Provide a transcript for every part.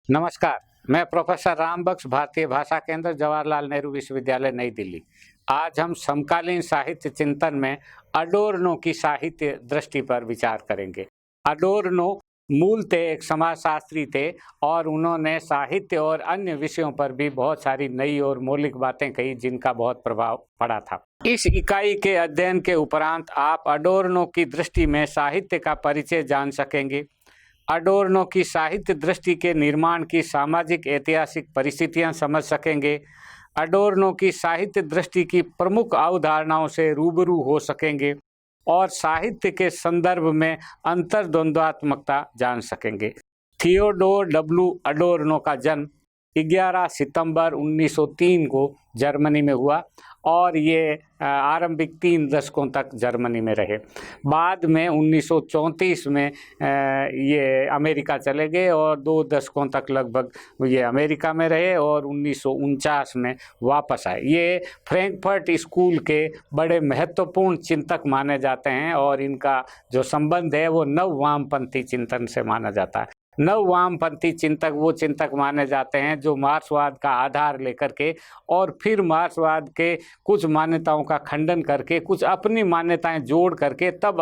नमस्कार। मैं प्रोफेसर रामबख्श, भारतीय भाषा केंद्र, जवाहरलाल नेहरू विश्वविद्यालय, नई दिल्ली। आज हम समकालीन साहित्य चिंतन में अडोर्नो की साहित्य दृष्टि पर विचार करेंगे। अडोर्नो मूलतः एक समाजशास्त्री थे और उन्होंने साहित्य और अन्य विषयों पर भी बहुत सारी नई और मौलिक बातें कही जिनका बहुत प्रभाव पड़ा था। इस इकाई के अध्ययन के उपरांत आप अडोर्नो की दृष्टि में साहित्य का परिचय जान सकेंगे। अडोर्नो की साहित्य दृष्टि के निर्माण की सामाजिक ऐतिहासिक परिस्थितियां समझ सकेंगे। अडोर्नो की साहित्य दृष्टि की प्रमुख अवधारणाओं से रूबरू हो सकेंगे और साहित्य के संदर्भ में अंतर्द्वंद्वात्मकता जान सकेंगे। थियोडोर डब्ल्यू अडोर्नो का जन्म 11 सितंबर 1903 को जर्मनी में हुआ और ये आरंभिक 3 दशकों तक जर्मनी में रहे। बाद में 1934 में ये अमेरिका चले गए और 2 दशकों तक लगभग ये अमेरिका में रहे और 1949 में वापस आए। ये फ्रैंकफर्ट स्कूल के बड़े महत्वपूर्ण चिंतक माने जाते हैं और इनका जो संबंध है वो नव वामपंथी चिंतन से माना जाता है। नव वामपंथी चिंतक वो चिंतक माने जाते हैं जो मार्क्सवाद का आधार लेकर के और फिर मार्क्सवाद के कुछ मान्यताओं का खंडन करके कुछ अपनी मान्यताएं जोड़ करके तब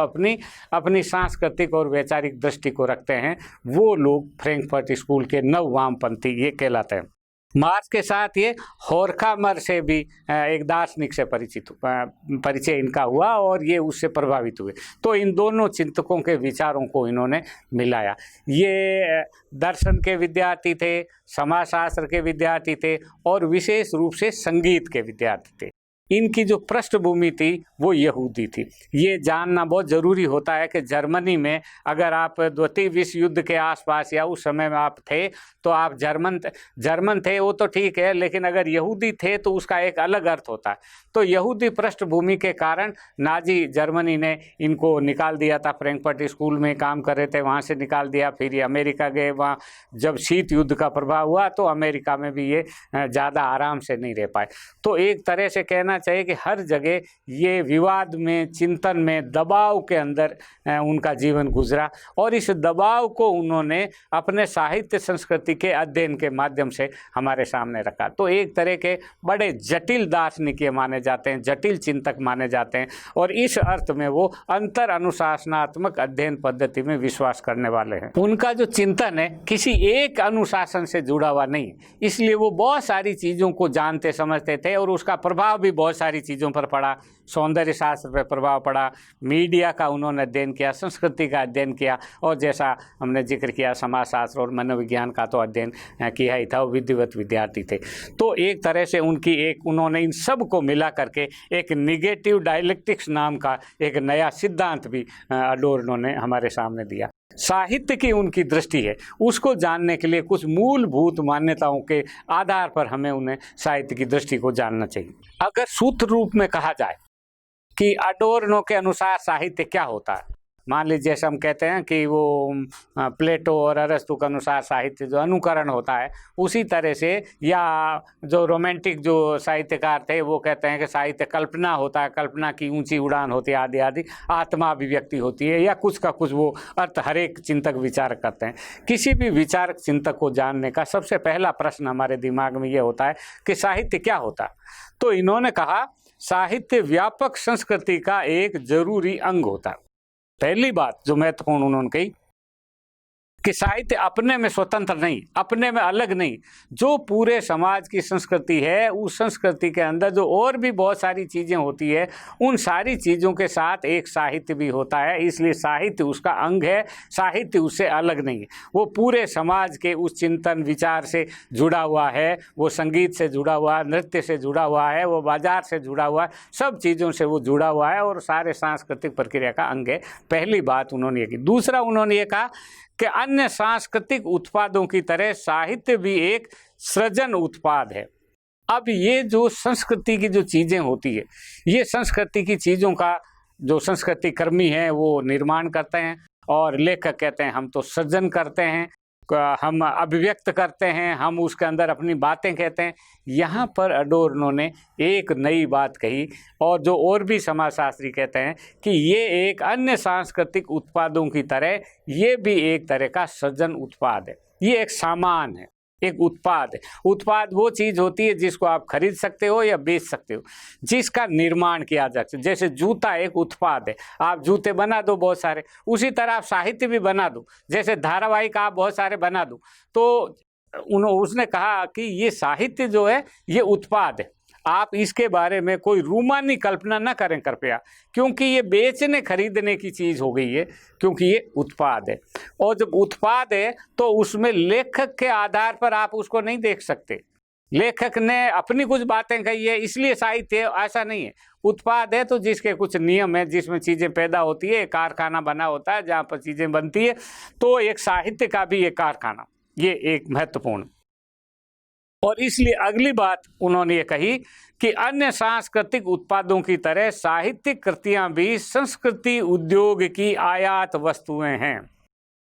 अपनी सांस्कृतिक और वैचारिक दृष्टि को रखते हैं। वो लोग फ्रैंकफर्ट स्कूल के नव वामपंथी ये कहलाते हैं। मार्क्स के साथ ये होर्खामर से भी एक दार्शनिक से परिचय इनका हुआ और ये उससे प्रभावित हुए। तो इन दोनों चिंतकों के विचारों को इन्होंने मिलाया। ये दर्शन के विद्यार्थी थे, समाजशास्त्र के विद्यार्थी थे और विशेष रूप से संगीत के विद्यार्थी थे। इनकी जो पृष्ठभूमि थी वो यहूदी थी। ये जानना बहुत ज़रूरी होता है कि जर्मनी में अगर आप द्वितीय विश्व युद्ध के आसपास या उस समय में आप थे तो आप जर्मन थे वो तो ठीक है, लेकिन अगर यहूदी थे तो उसका एक अलग अर्थ होता है। तो यहूदी पृष्ठभूमि के कारण नाजी जर्मनी ने इनको निकाल दिया था। फ्रैंकफर्ट स्कूल में काम कर रहे थे, वहाँ से निकाल दिया। फिर ये अमेरिका गए, वहाँ जब शीत युद्ध का प्रभाव हुआ तो अमेरिका में भी ये ज़्यादा आराम से नहीं रह पाए। तो एक तरह से कहना चाहिए कि हर जगह ये विवाद में, चिंतन में, दबाव के अंदर उनका जीवन गुजरा और इस दबाव को उन्होंने अपने साहित्य संस्कृति के अध्ययन के माध्यम से हमारे सामने रखा। तो एक तरह के बड़े जटिल दार्शनिक माने जाते हैं, जटिल चिंतक माने जाते हैं और इस अर्थ में वो अंतर अनुशासनात्मक अध्ययन पद्धति में विश्वास करने वाले हैं। उनका जो चिंतन है किसी एक अनुशासन से जुड़ा हुआ नहीं, इसलिए वो बहुत सारी चीज़ों को जानते समझते थे और उसका प्रभाव भी बहुत सारी चीज़ों पर पड़ा। सौंदर्य शास्त्र पर प्रभाव पड़ा, मीडिया का उन्होंने अध्ययन किया, संस्कृति का अध्ययन किया और जैसा हमने जिक्र किया समाजशास्त्र और मनोविज्ञान का तो अध्ययन किया ही था। वो विधिवत विद्यार्थी थे। तो एक तरह से उन्होंने इन सब को मिला करके एक निगेटिव डायलेक्टिक्स नाम का एक नया सिद्धांत भी अडोर्नो ने हमारे सामने दिया। साहित्य की उनकी दृष्टि है, उसको जानने के लिए कुछ मूलभूत मान्यताओं के आधार पर हमें उन्हें साहित्य की दृष्टि को जानना चाहिए। अगर सूत्र रूप में कहा जाए कि अडोर्नो के अनुसार साहित्य क्या होता है, मान लीजिए जैसे हम कहते हैं कि वो प्लेटो और अरस्तु के अनुसार साहित्य जो अनुकरण होता है, उसी तरह से या जो रोमांटिक जो साहित्यकार थे वो कहते हैं कि साहित्य कल्पना होता है, कल्पना की ऊंची उड़ान होती है, आदि आदि आत्मा अभिव्यक्ति होती है या कुछ का कुछ वो अर्थ हर एक चिंतक विचारक करते हैं। किसी भी विचारक चिंतक को जानने का सबसे पहला प्रश्न हमारे दिमाग में ये होता है कि साहित्य क्या होता है। तो इन्होंने कहा साहित्य व्यापक संस्कृति का एक जरूरी अंग होता है। पहली बात जो महत्वपूर्ण उन्होंने कही कि साहित्य अपने में स्वतंत्र नहीं, अपने में अलग नहीं, जो पूरे समाज की संस्कृति है उस संस्कृति के अंदर जो और भी बहुत सारी चीज़ें होती है उन सारी चीज़ों के साथ एक साहित्य भी होता है। इसलिए साहित्य उसका अंग है, साहित्य उससे अलग नहीं है। वो पूरे समाज के उस चिंतन विचार से जुड़ा हुआ है, वो संगीत से जुड़ा हुआ है, नृत्य से जुड़ा हुआ है, वो बाजार से जुड़ा हुआ है, सब चीज़ों से वो जुड़ा हुआ है और सारे सांस्कृतिक प्रक्रिया का अंग है। पहली बात उन्होंने ये की। दूसरा उन्होंने ये कहा कि अन्य सांस्कृतिक उत्पादों की तरह साहित्य भी एक सृजन उत्पाद है। अब ये जो संस्कृति की जो चीज़ें होती है, ये संस्कृति की चीज़ों का जो संस्कृति कर्मी है वो निर्माण करते हैं और लेखक कहते हैं हम तो सृजन करते हैं। हम अभिव्यक्त करते हैं, हम उसके अंदर अपनी बातें कहते हैं। यहाँ पर अडोर्नो ने एक नई बात कही, और जो और भी समाजशास्त्री कहते हैं कि ये एक अन्य सांस्कृतिक उत्पादों की तरह ये भी एक तरह का सृजन उत्पाद है। ये एक सामान है, एक उत्पाद है। उत्पाद वो चीज़ होती है जिसको आप खरीद सकते हो या बेच सकते हो, जिसका निर्माण किया जा सकता है। जैसे जूता एक उत्पाद है, आप जूते बना दो बहुत सारे, उसी तरह आप साहित्य भी बना दो, जैसे धारावाहिक आप बहुत सारे बना दो। तो उसने कहा कि ये साहित्य जो है ये उत्पाद है, आप इसके बारे में कोई रूमानी कल्पना न करें कृपया, क्योंकि ये बेचने खरीदने की चीज़ हो गई है, क्योंकि ये उत्पाद है। और जब उत्पाद है तो उसमें लेखक के आधार पर आप उसको नहीं देख सकते। लेखक ने अपनी कुछ बातें कही है इसलिए साहित्य, ऐसा नहीं है। उत्पाद है तो जिसके कुछ नियम है, जिसमें चीज़ें पैदा होती है, एक कारखाना बना होता है जहाँ पर चीज़ें बनती है। तो एक साहित्य का भी एक कारखाना, ये एक महत्वपूर्ण। और इसलिए अगली बात उन्होंने ये कही कि अन्य सांस्कृतिक उत्पादों की तरह साहित्यिक कृतियां भी संस्कृति उद्योग की आयात वस्तुएं हैं।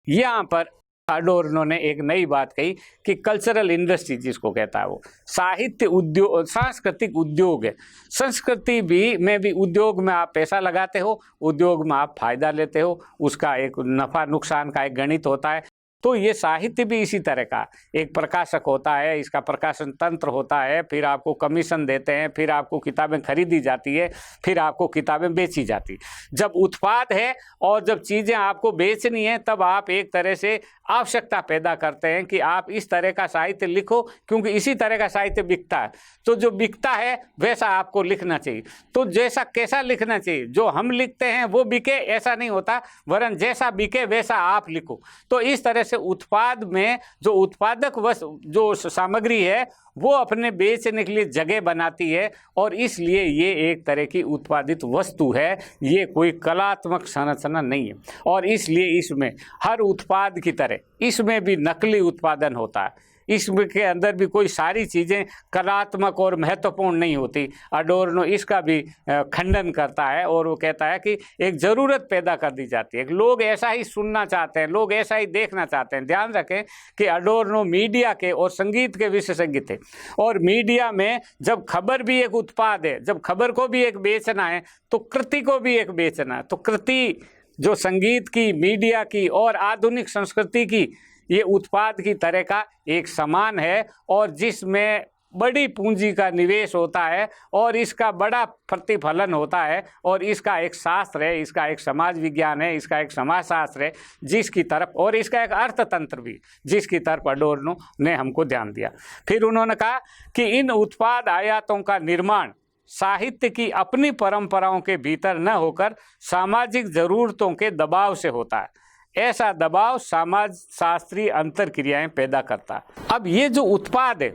यहाँ पर अडोर्नो ने एक नई बात कही कि कल्चरल इंडस्ट्री जिसको कहता है वो साहित्य उद्योग, सांस्कृतिक उद्योग है। संस्कृति भी में भी उद्योग में आप पैसा लगाते हो, उद्योग में आप फायदा लेते हो, उसका एक नफा नुकसान का एक गणित होता है। तो ये साहित्य भी इसी तरह का एक प्रकाशक होता है, इसका प्रकाशन तंत्र होता है, फिर आपको कमीशन देते हैं, फिर आपको किताबें खरीदी जाती है, फिर आपको किताबें बेची जाती। जब उत्पाद है और जब चीज़ें आपको बेचनी है, तब आप एक तरह से आवश्यकता पैदा करते हैं कि आप इस तरह का साहित्य लिखो, क्योंकि इसी तरह का साहित्य बिकता है। तो जो बिकता है वैसा आपको लिखना चाहिए। तो जैसा कैसा लिखना चाहिए, जो हम लिखते हैं वो बिके ऐसा नहीं होता, वरन जैसा बिके वैसा आप लिखो। तो इस तरह से उत्पाद में जो उत्पादक जो सामग्री है वो अपने बेचने के लिए जगह बनाती है, और इसलिए ये एक तरह की उत्पादित वस्तु है, ये कोई कलात्मक संरचना नहीं है। और इसलिए इसमें हर उत्पाद की तरह इसमें भी नकली उत्पादन होता है, इसमें के अंदर भी कोई सारी चीज़ें कलात्मक और महत्वपूर्ण नहीं होती। अडोर्नो इसका भी खंडन करता है, और वो कहता है कि एक ज़रूरत पैदा कर दी जाती है, लोग ऐसा ही सुनना चाहते हैं, लोग ऐसा ही देखना चाहते हैं। ध्यान रखें कि अडोर्नो मीडिया के और संगीत के विशेषज्ञ थे, और मीडिया में जब खबर भी एक उत्पाद है, जब खबर को भी एक बेचना है तो कृति को भी एक बेचना है। तो कृति जो संगीत की, मीडिया की और आधुनिक संस्कृति की, ये उत्पाद की तरह का एक सामान है, और जिसमें बड़ी पूंजी का निवेश होता है और इसका बड़ा प्रतिफलन होता है, और इसका एक शास्त्र है, इसका एक समाज विज्ञान है, इसका एक समाजशास्त्र है जिसकी तरफ, और इसका एक अर्थतंत्र भी जिसकी तरफ अडोर्नो ने हमको ध्यान दिया। फिर उन्होंने कहा कि इन उत्पाद आयातों का निर्माण साहित्य की अपनी परंपराओं के भीतर न होकर सामाजिक जरूरतों के दबाव से होता है। ऐसा दबाव समाज शास्त्रीय अंतर क्रियाएं पैदा करता है। अब ये जो उत्पाद है,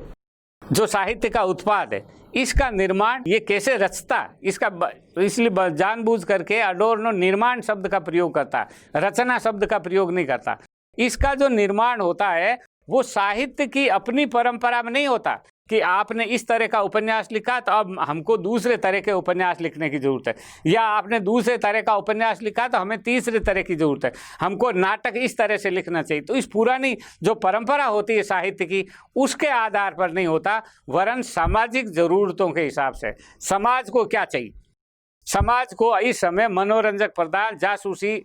जो साहित्य का उत्पाद है, इसका निर्माण ये कैसे रचता है, इसका इसलिए जानबूझ करके अडोर्नो निर्माण शब्द का प्रयोग करता है, रचना शब्द का प्रयोग नहीं करता। इसका जो निर्माण होता है वो साहित्य की अपनी परंपरा में नहीं होता कि आपने इस तरह का उपन्यास लिखा तो अब हमको दूसरे तरह के उपन्यास लिखने की जरूरत है, या आपने दूसरे तरह का उपन्यास लिखा तो हमें तीसरे तरह की जरूरत है, हमको नाटक इस तरह से लिखना चाहिए। तो इस पुरानी जो परंपरा होती है साहित्य की, उसके आधार पर नहीं होता, वरन सामाजिक जरूरतों के हिसाब से। समाज को क्या चाहिए, समाज को इस समय मनोरंजक प्रदान जासूसी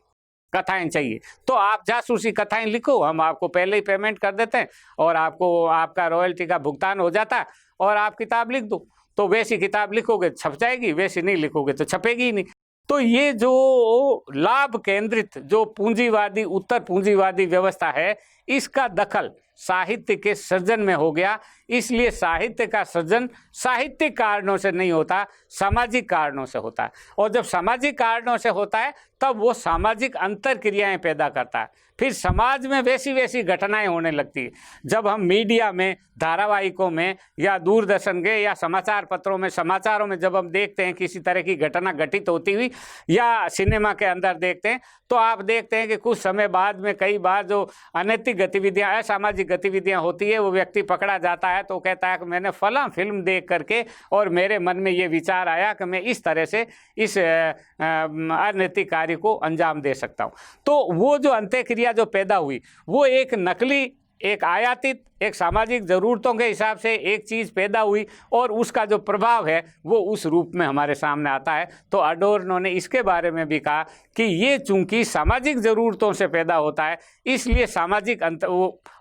कथाएं चाहिए, तो आप जासूसी कथाएं लिखो, हम आपको पहले ही पेमेंट कर देते हैं और आपको आपका रॉयल्टी का भुगतान हो जाता है, और आप किताब लिख दो। तो वैसी किताब लिखोगे छप जाएगी, वैसी नहीं लिखोगे तो छपेगी ही नहीं। तो ये जो लाभ केंद्रित जो पूंजीवादी, उत्तर पूंजीवादी व्यवस्था है, इसका दखल साहित्य के सृजन में हो गया। इसलिए साहित्य का सृजन साहित्यिक कारणों से नहीं होता, सामाजिक कारणों से होता है। और जब सामाजिक कारणों से होता है तब वो सामाजिक अंतर क्रियाएं पैदा करता है, फिर समाज में वैसी वैसी घटनाएं होने लगती है। जब हम मीडिया में, धारावाहिकों में, या दूरदर्शन के या समाचार पत्रों में, समाचारों में जब हम देखते हैं किसी तरह की घटना घटित होती हुई, या सिनेमा के अंदर देखते हैं, तो आप देखते हैं कि कुछ समय बाद में कई बार जो अनैतिक गतिविधियां, असामाजिक गतिविधियां होती है, वो व्यक्ति पकड़ा जाता है तो कहता है कि मैंने फलां फिल्म देख करके और मेरे मन में ये विचार आया कि मैं इस तरह से इस अनैतिक कार्य को अंजाम दे सकता हूँ। तो वो जो अंत्यक्रिया जो पैदा हुई वो एक नकली एक आयातित, एक सामाजिक ज़रूरतों के हिसाब से एक चीज़ पैदा हुई और उसका जो प्रभाव है वो उस रूप में हमारे सामने आता है। तो अडोर्नो ने इसके बारे में भी कहा कि ये चूंकि सामाजिक ज़रूरतों से पैदा होता है इसलिए सामाजिक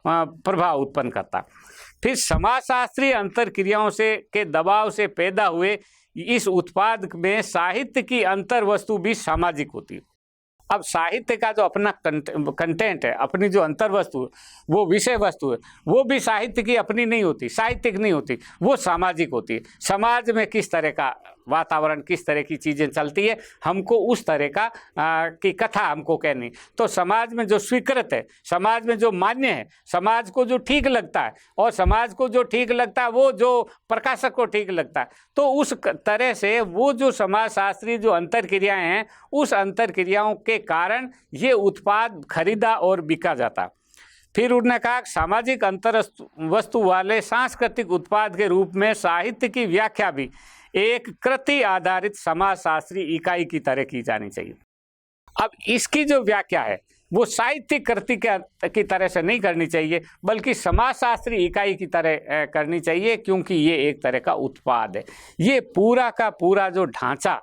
प्रभाव उत्पन्न करता। फिर समाजशास्त्रीय अंतर क्रियाओं से के दबाव से पैदा हुए इस उत्पाद में साहित्य की अंतर वस्तु भी सामाजिक होती है। अब साहित्य का जो अपना कंटेंट है, अपनी जो अंतर वस्तु है, वो विषय वस्तु है, वो भी साहित्य की अपनी नहीं होती, साहित्यिक नहीं होती, वो सामाजिक होती है। समाज में किस तरह का वातावरण, किस तरह की चीज़ें चलती है, हमको उस तरह का की कथा हमको कहनी। तो समाज में जो स्वीकृत है, समाज में जो मान्य है, समाज को जो ठीक लगता है, और समाज को जो ठीक लगता है वो जो प्रकाशक को ठीक लगता है, तो उस तरह से वो जो समाजशास्त्री जो अंतर क्रियाएँ हैं, उस अंतर क्रियाओं के कारण ये उत्पाद खरीदा और बिका जाता। फिर उन्होंने कहा सामाजिक अंतर वस्तु वाले सांस्कृतिक उत्पाद के रूप में साहित्य की व्याख्या भी एक कृति आधारित समाजशास्त्री इकाई की तरह की जानी चाहिए। अब इसकी जो व्याख्या है वो साहित्यिक कृति की तरह से नहीं करनी चाहिए, बल्कि समाजशास्त्री इकाई की तरह करनी चाहिए, क्योंकि ये एक तरह का उत्पाद है। ये पूरा का पूरा जो ढांचा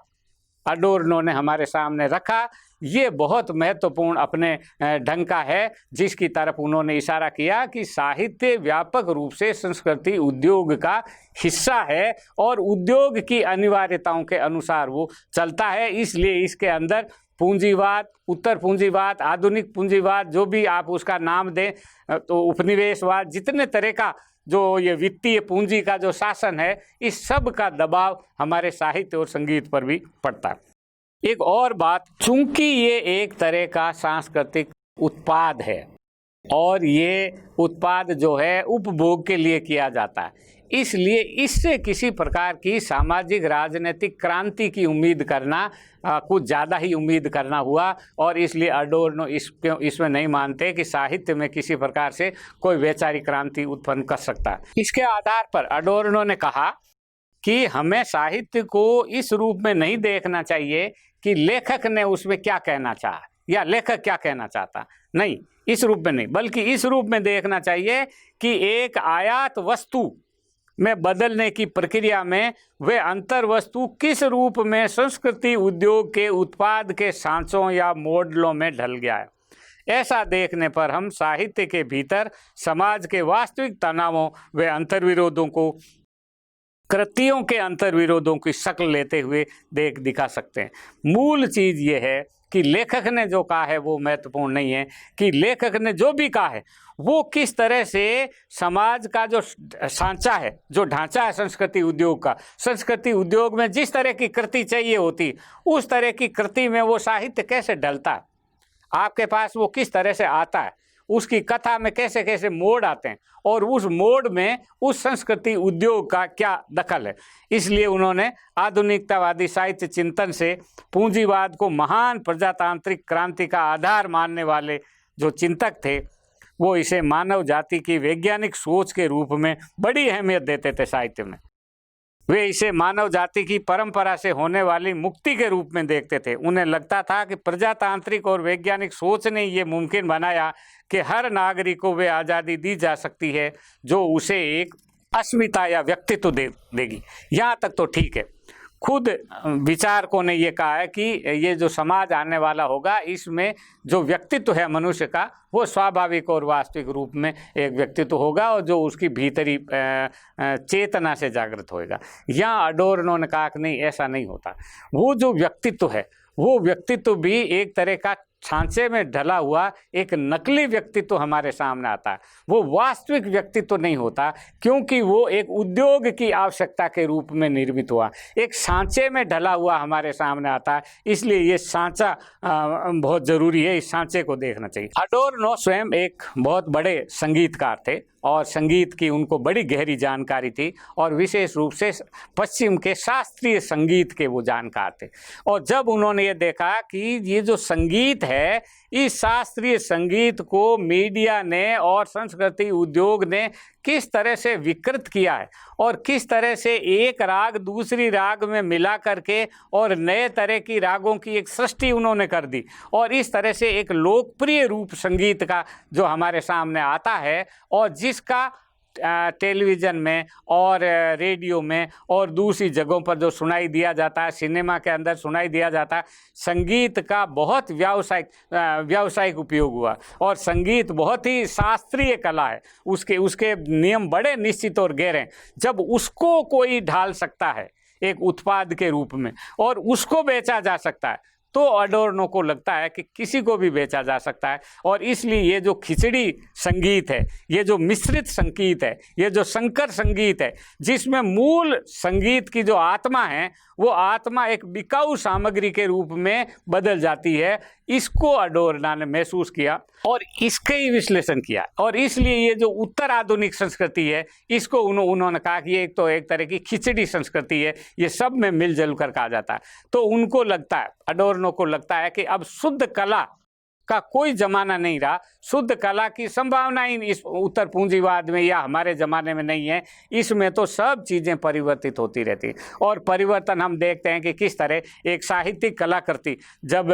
अडोर्नो ने हमारे सामने रखा, ये बहुत महत्वपूर्ण अपने ढंग का है, जिसकी तरफ उन्होंने इशारा किया कि साहित्य व्यापक रूप से संस्कृति उद्योग का हिस्सा है और उद्योग की अनिवार्यताओं के अनुसार वो चलता है। इसलिए इसके अंदर पूंजीवाद, उत्तर पूंजीवाद, आधुनिक पूंजीवाद, जो भी आप उसका नाम दें, तो उपनिवेशवाद, जितने तरह का जो ये वित्तीय पूंजी का जो शासन है, इस सब का दबाव हमारे साहित्य और संगीत पर भी पड़ता है। एक और बात, चूंकि ये एक तरह का सांस्कृतिक उत्पाद है और ये उत्पाद जो है उपभोग के लिए किया जाता है, इसलिए इससे किसी प्रकार की सामाजिक राजनीतिक क्रांति की उम्मीद करना कुछ ज़्यादा ही उम्मीद करना हुआ, और इसलिए अडोर्नो इसमें नहीं मानते कि साहित्य में किसी प्रकार से कोई वैचारिक क्रांति उत्पन्न कर सकता है। इसके आधार पर अडोर्नो ने कहा कि हमें साहित्य को इस रूप में नहीं देखना चाहिए कि लेखक ने उसमें क्या कहना चाहा या लेखक क्या कहना चाहता, नहीं, इस रूप में नहीं, बल्कि इस रूप में देखना चाहिए कि एक आयात वस्तु में बदलने की प्रक्रिया में वह अंतर वस्तु किस रूप में संस्कृति उद्योग के उत्पाद के सांचों या मॉडलों में ढल गया है। ऐसा देखने पर हम साहित्य के भीतर समाज के वास्तविक तनावों व अंतर्विरोधों को, कृतियों के अंतर्विरोधों की शक्ल लेते हुए दिखा सकते हैं। मूल चीज़ ये है कि लेखक ने जो कहा है वो महत्वपूर्ण नहीं है, कि लेखक ने जो भी कहा है वो किस तरह से समाज का जो सांचा है, जो ढांचा है संस्कृति उद्योग का, संस्कृति उद्योग में जिस तरह की कृति चाहिए होती, उस तरह की कृति में वो साहित्य कैसे ढलता है, आपके पास वो किस तरह से आता है, उसकी कथा में कैसे कैसे मोड़ आते हैं, और उस मोड़ में उस संस्कृति उद्योग का क्या दखल है। इसलिए उन्होंने आधुनिकतावादी साहित्य चिंतन से पूंजीवाद को महान प्रजातांत्रिक क्रांति का आधार मानने वाले जो चिंतक थे, वो इसे मानव जाति की वैज्ञानिक सोच के रूप में बड़ी अहमियत देते थे। साहित्य में वे इसे मानव जाति की परंपरा से होने वाली मुक्ति के रूप में देखते थे। उन्हें लगता था कि प्रजातांत्रिक और वैज्ञानिक सोच ने ये मुमकिन बनाया कि हर नागरिक को वे आज़ादी दी जा सकती है जो उसे एक अस्मिता या व्यक्तित्व देगी। यहाँ तक तो ठीक है। खुद विचारकों ने ये कहा है कि ये जो समाज आने वाला होगा, इसमें जो व्यक्तित्व है मनुष्य का, वो स्वाभाविक और वास्तविक रूप में एक व्यक्तित्व होगा और जो उसकी भीतरी चेतना से जागृत होएगा। यहाँ अडोर्नो ने कहा कि नहीं, ऐसा नहीं होता। वो जो व्यक्तित्व है, वो व्यक्तित्व भी एक तरह का छांचे में ढला हुआ एक नकली व्यक्तित्व हमारे सामने आता है। वो वास्तविक व्यक्तित्व नहीं होता, क्योंकि वो एक उद्योग की आवश्यकता के रूप में निर्मित हुआ, एक सांचे में ढला हुआ हमारे सामने आता है। इसलिए ये सांचा बहुत ज़रूरी है, इस सांचे को देखना चाहिए। अडोर्नो स्वयं एक बहुत बड़े संगीतकार थे और संगीत की उनको बड़ी गहरी जानकारी थी, और विशेष रूप से पश्चिम के शास्त्रीय संगीत के वो जानकार थे। और जब उन्होंने ये देखा कि ये जो संगीत है, इस शास्त्रीय संगीत को मीडिया ने और संस्कृति उद्योग ने किस तरह से विकृत किया है और किस तरह से एक राग दूसरी राग में मिला करके और नए तरह की रागों की एक सृष्टि उन्होंने कर दी और इस तरह से एक लोकप्रिय रूप संगीत का जो हमारे सामने आता है और जिसका टेलीविज़न में और रेडियो में और दूसरी जगहों पर जो सुनाई दिया जाता है, सिनेमा के अंदर सुनाई दिया जाता है, संगीत का बहुत व्यावसायिक उपयोग हुआ और संगीत बहुत ही शास्त्रीय कला है। उसके नियम बड़े निश्चित और गहरे हैं। जब उसको कोई ढाल सकता है एक उत्पाद के रूप में और उसको बेचा जा सकता है तो अडोर्नो को लगता है कि किसी को भी बेचा जा सकता है। और इसलिए ये जो खिचड़ी संगीत है, ये जो मिश्रित संगीत है, ये जो संकर संगीत है, जिसमें मूल संगीत की जो आत्मा है वो आत्मा एक बिकाऊ सामग्री के रूप में बदल जाती है, इसको अडोर्नो ने महसूस किया और इसका ही विश्लेषण किया। और इसलिए ये जो उत्तर आधुनिक संस्कृति है इसको उन्होंने कहा कि ये तो एक तरह की खिचड़ी संस्कृति है, ये सब में मिलजुल कर कहा जाता है। तो उनको लगता है, अडोर्नो को लगता है कि अब शुद्ध कला का कोई जमाना नहीं रहा, शुद्ध कला की संभावना ही इस उत्तर पूंजीवाद में या हमारे ज़माने में नहीं है। इसमें तो सब चीज़ें परिवर्तित होती रहती और परिवर्तन हम देखते हैं कि किस तरह एक साहित्यिक कलाकृति जब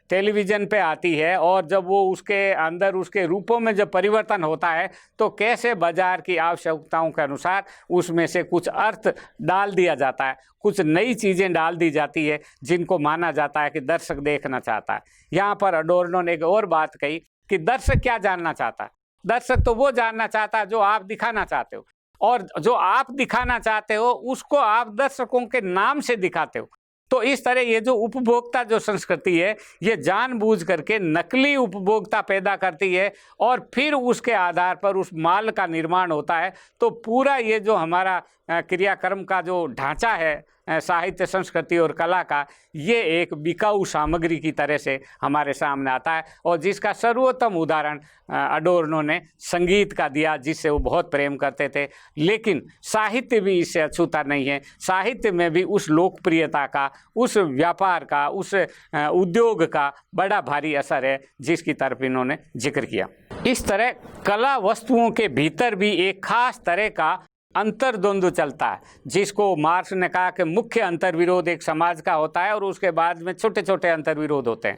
टेलीविज़न पे आती है और जब वो उसके अंदर उसके रूपों में जब परिवर्तन होता है तो कैसे बाजार की आवश्यकताओं के अनुसार उसमें से कुछ अर्थ डाल दिया जाता है, कुछ नई चीज़ें डाल दी जाती है जिनको माना जाता है कि दर्शक देखना चाहता है। यहाँ पर अडोर्नो ने एक और बात कही कि दर्शक क्या जानना चाहता है, दर्शक तो वो जानना चाहता है जो आप दिखाना चाहते हो और जो आप दिखाना चाहते हो उसको आप दर्शकों के नाम से दिखाते हो। तो इस तरह ये जो उपभोक्ता जो संस्कृति है ये जानबूझ करके नकली उपभोक्ता पैदा करती है और फिर उसके आधार पर उस माल का निर्माण होता है। तो पूरा ये जो हमारा क्रियाक्रम का जो ढांचा है साहित्य संस्कृति और कला का, ये एक बिकाऊ सामग्री की तरह से हमारे सामने आता है और जिसका सर्वोत्तम उदाहरण अडोर्नो ने संगीत का दिया, जिससे वो बहुत प्रेम करते थे। लेकिन साहित्य भी इससे अछूता नहीं है, साहित्य में भी उस लोकप्रियता का, उस व्यापार का, उस उद्योग का बड़ा भारी असर है जिसकी तरफ इन्होंने जिक्र किया। इस तरह कला वस्तुओं के भीतर भी एक खास तरह का अंतर्द्वंद्व चलता है, जिसको मार्क्स ने कहा कि मुख्य अंतर्विरोध एक समाज का होता है और उसके बाद में छोटे छोटे अंतर्विरोध होते हैं।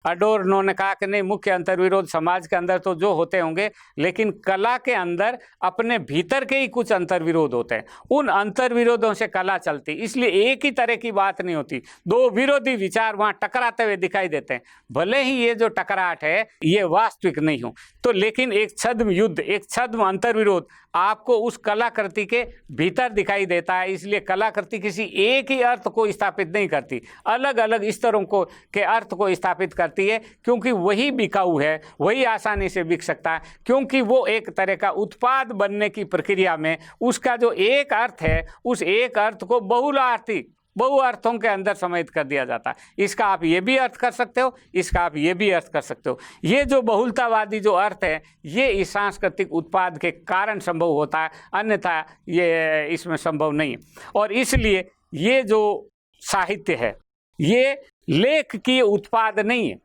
अडोर्नो ने कहा कि नहीं, मुख्य अंतर्विरोध समाज के अंदर तो जो होते होंगे लेकिन कला के अंदर अपने भीतर के ही कुछ अंतर्विरोध होते हैं, उन अंतर्विरोधों से कला चलती। इसलिए एक ही तरह की बात नहीं होती, दो विरोधी विचार वहाँ टकराते हुए दिखाई देते हैं। भले ही ये जो टकराहट है ये वास्तविक नहीं हो तो, लेकिन एक छद्म युद्ध, एक छद्म अंतर्विरोध आपको उस कलाकृति के भीतर दिखाई देता है। इसलिए कलाकृति किसी एक ही अर्थ को स्थापित नहीं करती, अलग अलग स्तरों को के अर्थ को स्थापित करती है, क्योंकि वही बिकाऊ है, वही आसानी से बिक सकता है, क्योंकि वो एक तरह का उत्पाद बनने की प्रक्रिया में उसका जो एक अर्थ है उस एक अर्थ को बहु अर्थों के अंदर समाहित कर दिया जाता है। इसका आप ये भी अर्थ कर सकते हो, इसका आप ये भी अर्थ कर सकते हो। ये जो बहुलतावादी जो अर्थ है ये इस सांस्कृतिक उत्पाद के कारण संभव होता है, अन्यथा ये इसमें संभव नहीं है। और इसलिए ये जो साहित्य है ये लेख की उत्पाद नहीं है,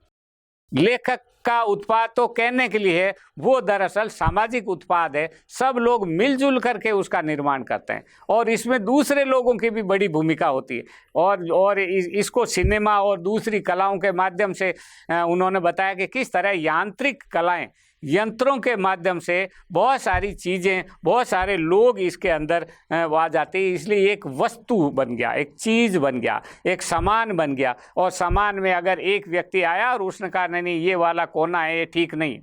लेखक का उत्पाद तो कहने के लिए है, वो दरअसल सामाजिक उत्पाद है। सब लोग मिलजुल करके उसका निर्माण करते हैं और इसमें दूसरे लोगों की भी बड़ी भूमिका होती है। और इसको सिनेमा और दूसरी कलाओं के माध्यम से उन्होंने बताया कि किस तरह यांत्रिक कलाएं, यंत्रों के माध्यम से बहुत सारी चीज़ें, बहुत सारे लोग इसके अंदर आ जाते हैं। इसलिए एक वस्तु बन गया, एक चीज़ बन गया, एक सामान बन गया। और सामान में अगर एक व्यक्ति आया और उसने कहा नहीं ये वाला कोना है, ये ठीक नहीं,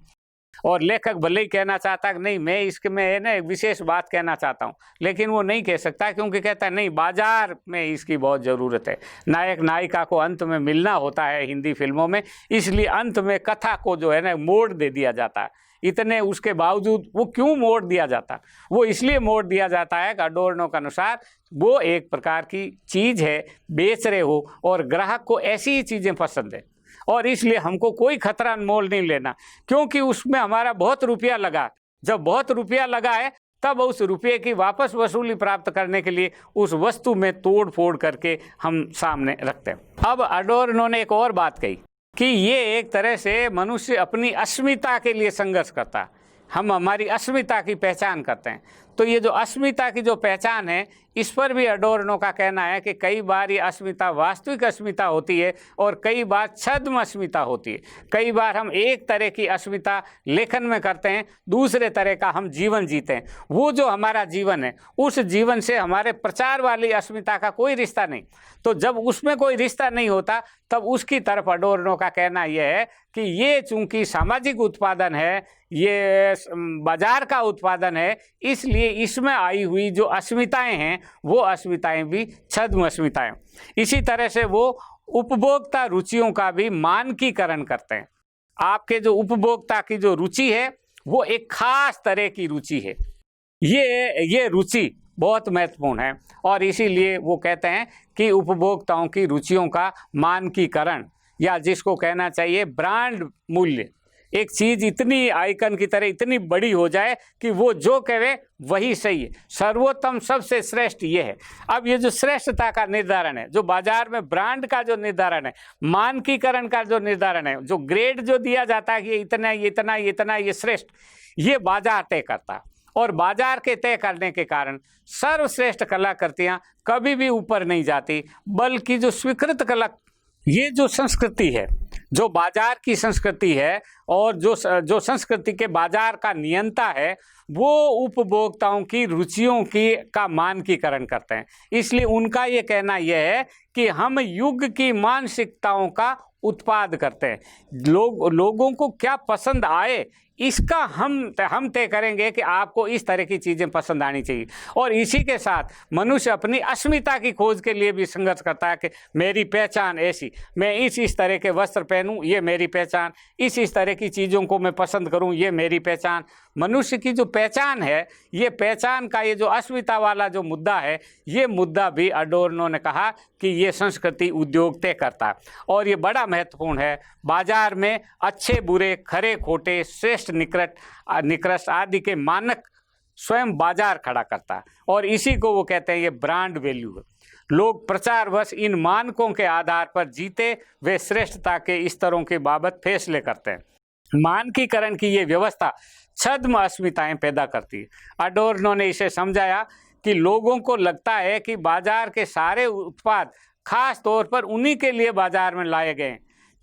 और लेखक भले ही कहना चाहता है कि नहीं मैं इसके में ना एक विशेष बात कहना चाहता हूँ, लेकिन वो नहीं कह सकता क्योंकि कहता है नहीं बाजार में इसकी बहुत ज़रूरत है। नायक नायिका को अंत में मिलना होता है हिंदी फिल्मों में, इसलिए अंत में कथा को जो है ना मोड़ दे दिया जाता है। इतने उसके बावजूद वो क्यों मोड़ दिया जाता, वो इसलिए मोड़ दिया जाता है कि अडोर्नो के अनुसार वो एक प्रकार की चीज़ है, बेच रहे हो और ग्राहक को ऐसी ही चीज़ें पसंद है और इसलिए हमको कोई खतरा मोल नहीं लेना, क्योंकि उसमें हमारा बहुत रुपया लगा। जब बहुत रुपया लगा है तब उस रुपये की वापस वसूली प्राप्त करने के लिए उस वस्तु में तोड़ फोड़ करके हम सामने रखते हैं। अब अडोर्नो ने एक और बात कही कि ये एक तरह से मनुष्य अपनी अस्मिता के लिए संघर्ष करता है। हम हमारी अस्मिता की पहचान करते हैं। तो ये जो अस्मिता की जो पहचान है, इस पर भी अडोर्नो का कहना है कि कई बार ये अस्मिता वास्तविक अस्मिता होती है और कई बार छद्म अस्मिता होती है। कई बार हम एक तरह की अस्मिता लेखन में करते हैं, दूसरे तरह का हम जीवन जीते हैं। वो जो हमारा जीवन है, उस जीवन से हमारे प्रचार वाली अस्मिता का कोई रिश्ता नहीं। तो जब उसमें कोई रिश्ता नहीं होता, तब उसकी तरफ अडोर्नो का कहना यह है कि ये चूंकि सामाजिक उत्पादन है, ये बाजार का उत्पादन है, इसलिए इसमें आई हुई जो अस्मिताएं हैं, वो अस्मिताएं भी छद्म अस्मिताएं। इसी तरह से वो उपभोक्ता रुचियों का भी मानकीकरण करते हैं। आपके जो उपभोक्ता की जो रुचि है, वो एक खास तरह की रुचि है। ये रुचि बहुत महत्वपूर्ण है और इसीलिए वो कहते हैं कि उपभोक्ताओं की रुचियों का मानकीकरण, या जिसको कहना चाहिए ब्रांड मूल्य। एक चीज़ इतनी आइकन की तरह इतनी बड़ी हो जाए कि वो जो कहे वही सही है, सर्वोत्तम सबसे श्रेष्ठ ये है। अब ये जो श्रेष्ठता का निर्धारण है, जो बाजार में ब्रांड का जो निर्धारण है, मानकीकरण का जो निर्धारण है, जो ग्रेड जो दिया जाता है कि ये इतना ये इतना ये इतना ये श्रेष्ठ, ये बाजार तय करता है। और बाजार के तय करने के कारण सर्वश्रेष्ठ कलाकृतियाँ कभी भी ऊपर नहीं जाती, बल्कि जो स्वीकृत कला, ये जो संस्कृति है, जो बाजार की संस्कृति है और जो संस्कृति के बाजार का नियंता है, वो उपभोक्ताओं की रुचियों का मानकीकरण करते हैं। इसलिए उनका ये कहना यह है कि हम युग की मानसिकताओं का उत्पाद करते हैं। लोगों को क्या पसंद आए, इसका हम तय करेंगे कि आपको इस तरह की चीज़ें पसंद आनी चाहिए। और इसी के साथ मनुष्य अपनी अस्मिता की खोज के लिए भी संघर्ष करता है कि मेरी पहचान ऐसी, मैं इस तरह के वस्त्र पहनूं, ये मेरी पहचान, इस तरह की चीज़ों को मैं पसंद करूं, ये मेरी पहचान। मनुष्य की जो पहचान है, ये पहचान का ये जो अस्मिता वाला जो मुद्दा है, ये मुद्दा भी अडोर्नो ने कहा कि ये संस्कृति उद्योग तय करता है और ये बड़ा महत्वपूर्ण है। बाजार में अच्छे बुरे, खरे खोटे, श्रेष्ठ निकृष्ट आदि के मानक स्वयं बाजार खड़ा करता है और इसी को वो कहते हैं ये ब्रांड वैल्यू है। लोग प्रचारवश इन मानकों के आधार पर जीते वे श्रेष्ठता के स्तरों के बाबत फैसले करते हैं। मानकीकरण की ये व्यवस्था छद्म अस्मिताएं पैदा करती है। अडोर्नो ने इसे समझाया कि लोगों को लगता है कि बाजार के सारे उत्पाद खास तौर पर उन्हीं के लिए बाजार में लाए गए हैं।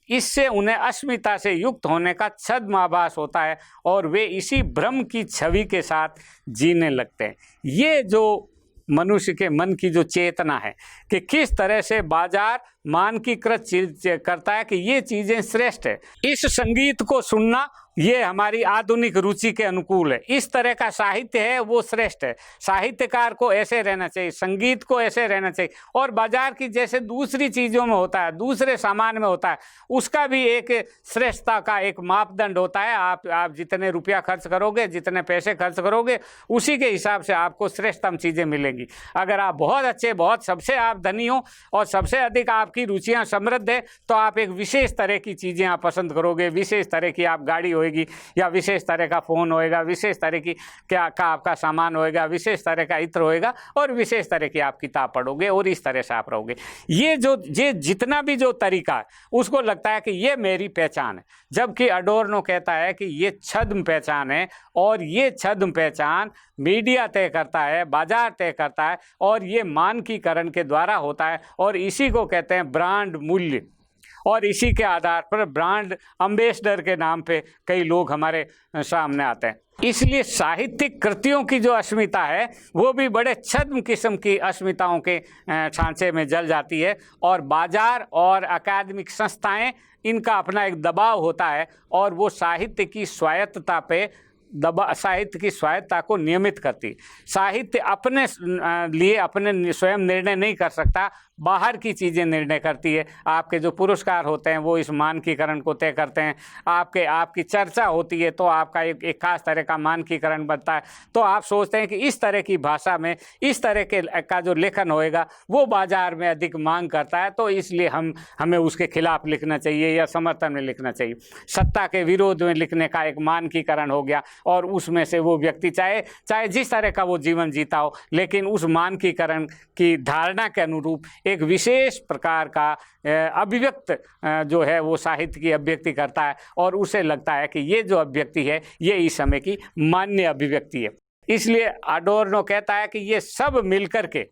इससे उन्हें अस्मिता से युक्त होने का छद्म आभास होता है और वे इसी भ्रम की छवि के साथ जीने लगते हैं। ये जो मनुष्य के मन की जो चेतना है कि किस तरह से बाजार मानकीकृत चीज करता है कि ये चीज़ें श्रेष्ठ है। इस संगीत को सुनना ये हमारी आधुनिक रुचि के अनुकूल है, इस तरह का साहित्य है वो श्रेष्ठ है, साहित्यकार को ऐसे रहना चाहिए, संगीत को ऐसे रहना चाहिए। और बाजार की जैसे दूसरी चीज़ों में होता है, दूसरे सामान में होता है, उसका भी एक श्रेष्ठता का एक मापदंड होता है। आप जितने रुपया खर्च करोगे, जितने पैसे खर्च करोगे, उसी के हिसाब से आपको श्रेष्ठतम चीज़ें मिलेंगी। अगर आप बहुत अच्छे, बहुत सबसे आप धनी हो और सबसे अधिक आपकी रुचियाँ समृद्ध है, तो आप एक विशेष तरह की चीज़ें आप पसंद करोगे, विशेष तरह की आप गाड़ी होगी या विशेष तरह का फोन होएगा, विशेष तरह की आपका सामान होएगा, विशेष तरह का इत्र होएगा और विशेष तरह की आप किताब पढ़ोगे और इस तरह से आप रहोगे। ये जितना भी जो तरीका है, उसको लगता है कि ये मेरी पहचान है, जबकि अडोर्नो कहता है कि ये छद्म पहचान है और ये छद्म पहचान मीडिया तय करता है, बाजार तय करता है और ये मानकीकरण के द्वारा होता है और इसी को कहते हैं ब्रांड मूल्य। और इसी के आधार पर ब्रांड एम्बेसडर के नाम पे कई लोग हमारे सामने आते हैं। इसलिए साहित्यिक कृतियों की जो अस्मिता है, वो भी बड़े छद्म किस्म की अस्मिताओं के ढांचे में जल जाती है और बाजार और अकादमिक संस्थाएं, इनका अपना एक दबाव होता है और वो साहित्य की स्वायत्तता को नियमित करती। साहित्य अपने लिए अपने स्वयं निर्णय नहीं कर सकता, बाहर की चीज़ें निर्णय करती है। आपके जो पुरस्कार होते हैं वो इस मानकीकरण को तय करते हैं। आपकी चर्चा होती है तो आपका एक खास तरह का मानकीकरण बनता है। तो आप सोचते हैं कि इस तरह की भाषा में इस तरह का जो लेखन होएगा वो बाजार में अधिक मांग करता है, तो इसलिए हमें उसके खिलाफ लिखना चाहिए या समर्थन में लिखना चाहिए। सत्ता के विरोध में लिखने का एक मानकीकरण हो गया, और उसमें से वो व्यक्ति चाहे चाहे जिस तरह का वो जीवन जीता हो, लेकिन उस मानकीकरण की धारणा के अनुरूप एक विशेष प्रकार का अभिव्यक्त जो है वो साहित्य की अभिव्यक्ति करता है, और उसे लगता है कि ये जो अभिव्यक्ति है ये इस समय की मान्य अभिव्यक्ति है। इसलिए अडोर्नो कहता है कि ये सब मिलकर के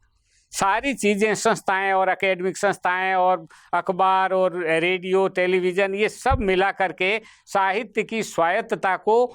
सारी चीज़ें, संस्थाएं और एकेडमिक संस्थाएं और अखबार और रेडियो, टेलीविज़न, ये सब मिला करके साहित्य की स्वायत्तता को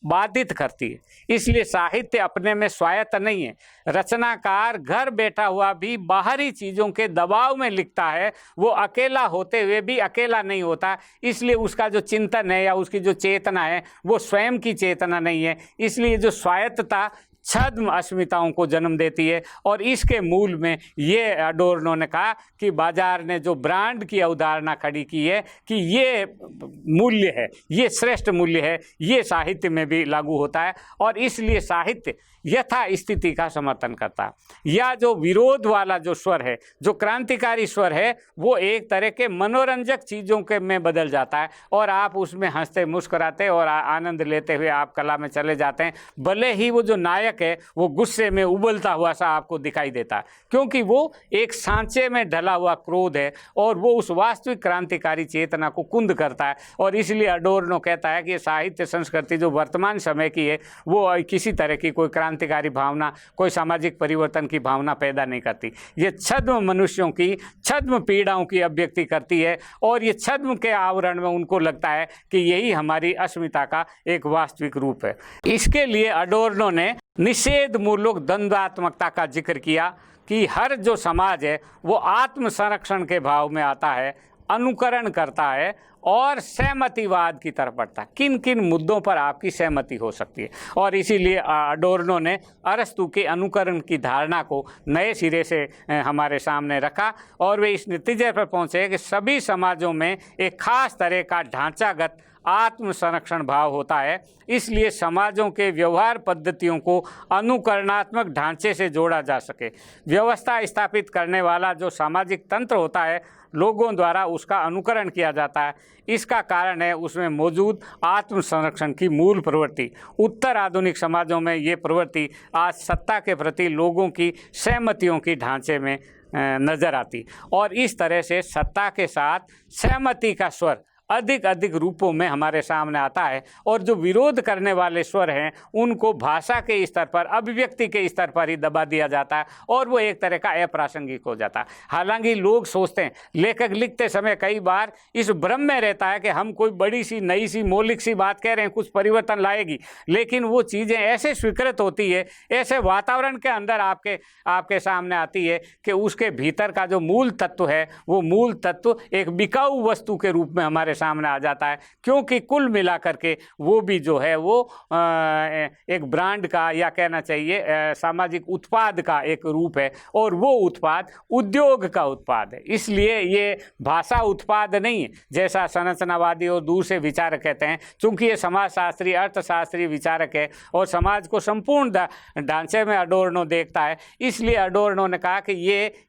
बाधित करती है। इसलिए साहित्य अपने में स्वायत्त नहीं है। रचनाकार घर बैठा हुआ भी बाहरी चीज़ों के दबाव में लिखता है, वो अकेला होते हुए भी अकेला नहीं होता। इसलिए उसका जो चिंतन है या उसकी जो चेतना है वो स्वयं की चेतना नहीं है। इसलिए जो स्वायत्तता छद्म अस्मिताओं को जन्म देती है, और इसके मूल में ये अडोर्नो ने कहा कि बाजार ने जो ब्रांड की अवधारणा खड़ी की है कि ये मूल्य है, ये श्रेष्ठ मूल्य है, ये साहित्य में भी लागू होता है। और इसलिए साहित्य यथा स्थिति का समर्थन करता है। या जो विरोध वाला जो स्वर है, जो क्रांतिकारी स्वर है, वो एक तरह के मनोरंजक चीज़ों के में बदल जाता है, और आप उसमें हंसते मुस्कुराते और आनंद लेते हुए आप कला में चले जाते हैं। भले ही वो जो नायक है वो गुस्से में उबलता हुआ सा आपको दिखाई देता है, क्योंकि वो एक सांचे में ढला हुआ क्रोध है, और वो उस वास्तविक क्रांतिकारी चेतना को कुंद करता है। और इसलिए अडोर्नो कहता है कि साहित्य संस्कृति जो वर्तमान समय की है वो किसी तरह की कोई क्रांतिकारी भावना, कोई सामाजिक परिवर्तन की भावना पैदा नहीं करती। ये छद्म मनुष्यों की छद्म पीड़ाओं की अभिव्यक्ति करती है, और ये छद्म के आवरण में उनको लगता है कि यही हमारी अस्मिता का एक वास्तविक रूप है। इसके लिए अडोर्नो ने निषेध मूलक द्वंद्वात्मकता का जिक्र किया कि हर जो समाज है वो आत्म संरक्षण के भाव में आता है, अनुकरण करता है और सहमतिवाद की तरफ बढ़ता है। किन किन मुद्दों पर आपकी सहमति हो सकती है। और इसीलिए अडोर्नो ने अरस्तु के अनुकरण की धारणा को नए सिरे से हमारे सामने रखा, और वे इस नतीजे पर पहुंचे कि सभी समाजों में एक खास तरह का ढांचागत आत्म संरक्षण भाव होता है। इसलिए समाजों के व्यवहार पद्धतियों को अनुकरणात्मक ढांचे से जोड़ा जा सके। व्यवस्था स्थापित करने वाला जो सामाजिक तंत्र होता है, लोगों द्वारा उसका अनुकरण किया जाता है। इसका कारण है उसमें मौजूद आत्म संरक्षण की मूल प्रवृत्ति। उत्तर आधुनिक समाजों में ये प्रवृत्ति आज सत्ता के प्रति लोगों की सहमतियों की ढांचे में नजर आती, और इस तरह से सत्ता के साथ सहमति का स्वर अधिक अधिक रूपों में हमारे सामने आता है, और जो विरोध करने वाले स्वर हैं उनको भाषा के स्तर पर, अभिव्यक्ति के स्तर पर ही दबा दिया जाता है, और वो एक तरह का अप्रासंगिक हो जाता है। हालांकि लोग सोचते हैं, लेखक लिखते समय कई बार इस भ्रम में रहता है कि हम कोई बड़ी सी नई सी मौलिक सी बात कह रहे हैं, कुछ परिवर्तन लाएगी, लेकिन वो चीज़ें ऐसे स्वीकृत होती है, ऐसे वातावरण के अंदर आपके सामने आती है कि उसके भीतर का जो मूल तत्व है वो मूल तत्व एक बिकाऊ वस्तु के रूप में हमारे सामने आ जाता है। क्योंकि कुल मिलाकर के वो भी जो है वो एक ब्रांड का, या कहना चाहिए सामाजिक उत्पाद का एक रूप है, और वो उत्पाद उद्योग का उत्पाद है। इसलिए ये भाषा उत्पाद नहीं है जैसा संरचनावादी और दूसरे विचारक कहते हैं। चूंकि ये समाजशास्त्री, अर्थशास्त्री विचारक है और समाज को संपूर्ण ढांचे में अडोर्नो देखता है, इसलिए अडोर्नो ने कहा कि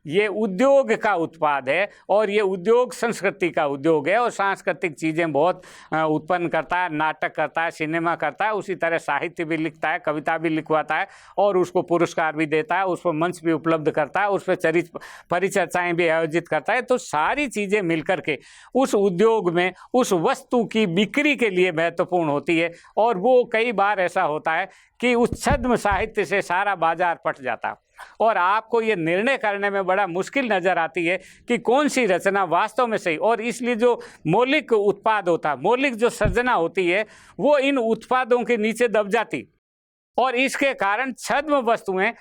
ये उद्योग का उत्पाद है, और ये उद्योग संस्कृति का उद्योग है, और सांस्कृतिक चीजें बहुत उत्पन्न करता है, नाटक करता है, सिनेमा करता है, उसी तरह साहित्य भी लिखता है, कविता भी लिखवाता है, और उसको पुरस्कार भी देता है, उस पर मंच भी उपलब्ध करता है, उस पर चरित्र परिचर्चाएं भी आयोजित करता है। तो सारी चीजें मिलकर के उस उद्योग में उस वस्तु की बिक्री के लिए महत्वपूर्ण होती है, और वो कई बार ऐसा होता है कि उस छद्म साहित्य से सारा बाजार पट जाता है, और आपको ये निर्णय करने में बड़ा मुश्किल नज़र आती है कि कौन सी रचना वास्तव में सही। और इसलिए जो मौलिक उत्पाद होता है, मौलिक जो सर्जना होती है, वो इन उत्पादों के नीचे दब जाती, और इसके कारण छद्म वस्तुएं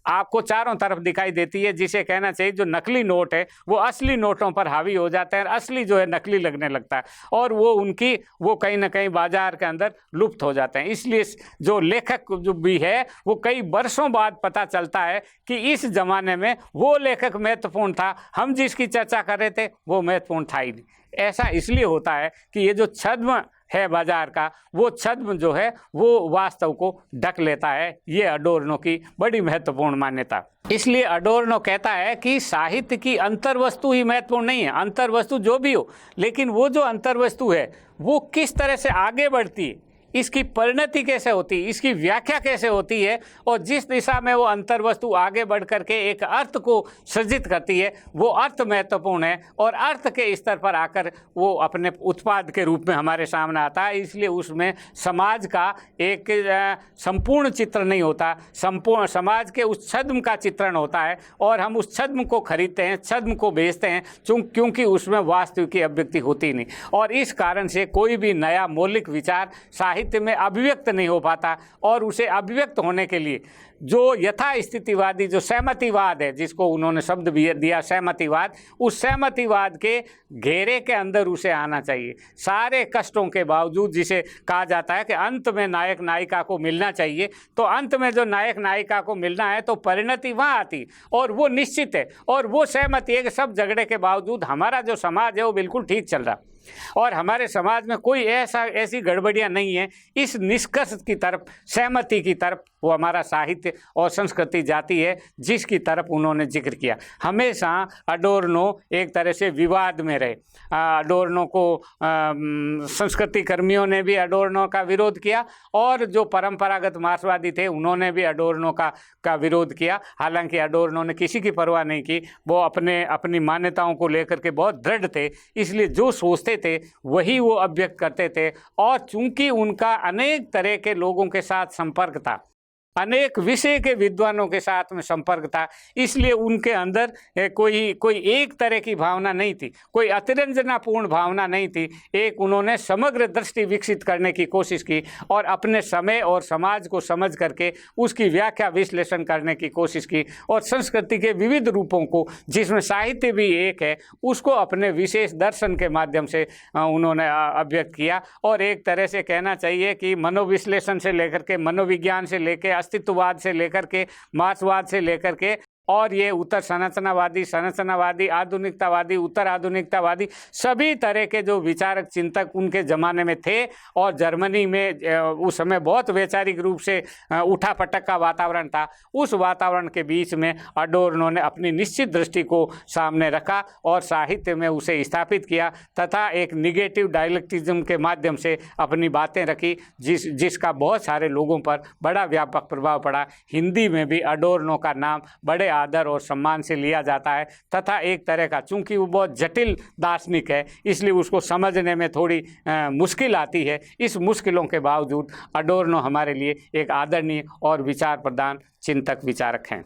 आपको चारों तरफ दिखाई देती है, जिसे कहना चाहिए जो नकली नोट है वो असली नोटों पर हावी हो जाता है, असली जो है नकली लगने लगता है, और वो कहीं ना कहीं बाजार के अंदर लुप्त हो जाते हैं। इसलिए जो लेखक जो भी है वो कई वर्षों बाद पता चलता है कि इस जमाने में वो लेखक महत्वपूर्ण था, हम जिसकी चर्चा कर रहे थे वो महत्वपूर्ण था ही नहीं। ऐसा इसलिए होता है कि ये जो छद्म है बाजार का, वो छद्म जो है वो वास्तव को ढक लेता है। ये अडोर्नो की बड़ी महत्वपूर्ण मान्यता। इसलिए अडोर्नो कहता है कि साहित्य की अंतर्वस्तु ही महत्वपूर्ण नहीं है, अंतर्वस्तु जो भी हो, लेकिन वो जो अंतर्वस्तु है वो किस तरह से आगे बढ़ती है, इसकी परिणति कैसे होती है, इसकी व्याख्या कैसे होती है, और जिस दिशा में वो अंतर्वस्तु आगे बढ़ करके एक अर्थ को सृजित करती है, वो अर्थ महत्वपूर्ण है और अर्थ के स्तर पर आकर वो अपने उत्पाद के रूप में हमारे सामने आता है। इसलिए उसमें समाज का एक संपूर्ण चित्र नहीं होता, संपूर्ण समाज के उस छद्म का चित्रण होता है और हम उस छद्म को खरीदते हैं, छद्म को बेचते हैं, क्योंकि उसमें वास्तविक की अभिव्यक्ति होती नहीं, और इस कारण से कोई भी नया मौलिक विचार साहित्य में अभिव्यक्त नहीं हो पाता। और उसे अभिव्यक्त होने के लिए जो यथास्थितिवादी, जो सहमतिवाद है, जिसको उन्होंने शब्द भी दिया सहमतिवाद, उस सहमतिवाद के घेरे के अंदर उसे आना चाहिए। सारे कष्टों के बावजूद, जिसे कहा जाता है कि अंत में नायक नायिका को मिलना चाहिए, तो अंत में जो नायक नायिका को मिलना है तो परिणति वहाँ आती और वो निश्चित है, और वो सहमति है कि सब झगड़े के बावजूद हमारा जो समाज है वो बिल्कुल ठीक चल रहा और हमारे समाज में कोई ऐसी गड़बड़ियाँ नहीं है। इस निष्कर्ष की तरफ, सहमति की तरफ वो हमारा साहित्य और संस्कृति जाती है, जिसकी तरफ उन्होंने जिक्र किया। हमेशा अडोर्नो एक तरह से विवाद में रहे। अडोर्नो को संस्कृति कर्मियों ने भी अडोर्नो का विरोध किया और जो परंपरागत मार्क्सवादी थे उन्होंने भी अडोर्नो का विरोध किया। हालांकि अडोर्नो ने किसी की परवाह नहीं की, वो अपनी मान्यताओं को लेकर के बहुत दृढ़ थे, इसलिए जो सोचते थे वही वो अभिव्यक्त करते थे। और चूंकि उनका अनेक तरह के लोगों के साथ संपर्क था, अनेक विषय के विद्वानों के साथ में संपर्क था, इसलिए उनके अंदर कोई एक तरह की भावना नहीं थी, कोई अतिरंजनापूर्ण भावना नहीं थी। एक उन्होंने समग्र दृष्टि विकसित करने की कोशिश की और अपने समय और समाज को समझ करके उसकी व्याख्या विश्लेषण करने की कोशिश की और संस्कृति के विविध रूपों को, जिसमें साहित्य भी एक है, उसको अपने विशेष दर्शन के माध्यम से उन्होंने अभिव्यक्त किया। और एक तरह से कहना चाहिए कि मनोविश्लेषण से लेकर के, मनोविज्ञान से लेकर, अस्तित्ववाद से लेकर के, मार्क्सवाद से लेकर के, और ये उत्तर संरचनावादी, आधुनिकतावादी, उत्तर आधुनिकतावादी, सभी तरह के जो विचारक चिंतक उनके ज़माने में थे। और जर्मनी में उस समय बहुत वैचारिक रूप से उठापटक का वातावरण था। उस वातावरण के बीच में अडोर्नो ने अपनी निश्चित दृष्टि को सामने रखा और साहित्य में उसे स्थापित किया तथा एक निगेटिव डायलेक्टिज्म के माध्यम से अपनी बातें रखी, जिसका बहुत सारे लोगों पर बड़ा व्यापक प्रभाव पड़ा। हिंदी में भी अडोर्नो का नाम बड़े आदर और सम्मान से लिया जाता है तथा एक तरह का, चूंकि वो बहुत जटिल दार्शनिक है, इसलिए उसको समझने में थोड़ी मुश्किल आती है। इस मुश्किलों के बावजूद अडोर्नो हमारे लिए एक आदरणीय और विचार प्रधान चिंतक विचारक हैं।